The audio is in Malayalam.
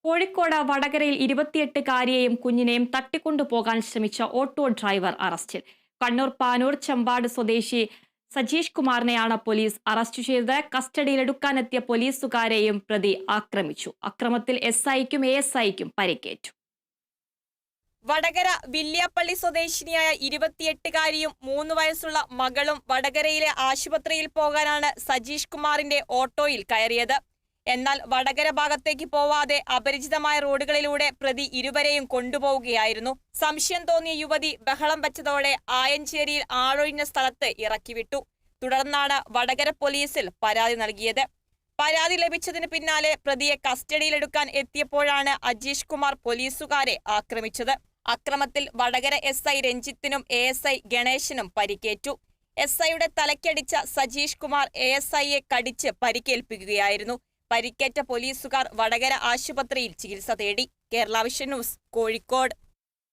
കോഴിക്കോട് വടകരയിൽ 28-കാരിയെയും കുഞ്ഞിനെയും തട്ടിക്കൊണ്ടുപോകാൻ ശ്രമിച്ച ഓട്ടോ ഡ്രൈവർ അറസ്റ്റിൽ. കണ്ണൂർ പാനൂർ ചെമ്പാട് സ്വദേശി സജീഷ് കുമാറിനെയാണ് പോലീസ് അറസ്റ്റ് ചെയ്തത്. കസ്റ്റഡിയിലെടുക്കാനെത്തിയ പോലീസുകാരെയും പ്രതി ആക്രമിച്ചു. അക്രമത്തിൽ SIക്കും ASIക്കും പരിക്കേറ്റു. വടകര വില്യാപ്പള്ളി സ്വദേശിനിയായ 28-കാരിയും 3 വയസ്സുള്ള മകളും വടകരയിലെ ആശുപത്രിയിൽ പോകാനാണ് സജീഷ് കുമാറിന്റെ ഓട്ടോയിൽ കയറിയത്. എന്നാൽ വടകര ഭാഗത്തേക്ക് പോവാതെ അപരിചിതമായ റോഡുകളിലൂടെ പ്രതി ഇരുവരെയും കൊണ്ടുപോവുകയായിരുന്നു. സംശയം തോന്നിയ യുവതി ബഹളം വെച്ചതോടെ ആയഞ്ചേരിയിൽ ആളൊഴിഞ്ഞ സ്ഥലത്ത് ഇറക്കിവിട്ടു. തുടർന്നാണ് വടകര പോലീസിൽ പരാതി നൽകിയത്. പരാതി ലഭിച്ചതിന് പിന്നാലെ പ്രതിയെ കസ്റ്റഡിയിലെടുക്കാൻ എത്തിയപ്പോഴാണ് അജീഷ് കുമാർ പോലീസുകാരെ ആക്രമിച്ചത്. അക്രമത്തിൽ വടകര SI രഞ്ജിത്തിനും ASI ഗണേശനും പരിക്കേറ്റു. SIയുടെ തലയ്ക്കടിച്ച സജീഷ് കുമാർ ASIയെ കടിച്ച് പരിക്കേൽപ്പിക്കുകയായിരുന്നു. പരിക്കേറ്റ പോലീസുകാർ വടകര ആശുപത്രിയിൽ ചികിത്സ തേടി. Kerala vision news, Kozhikode.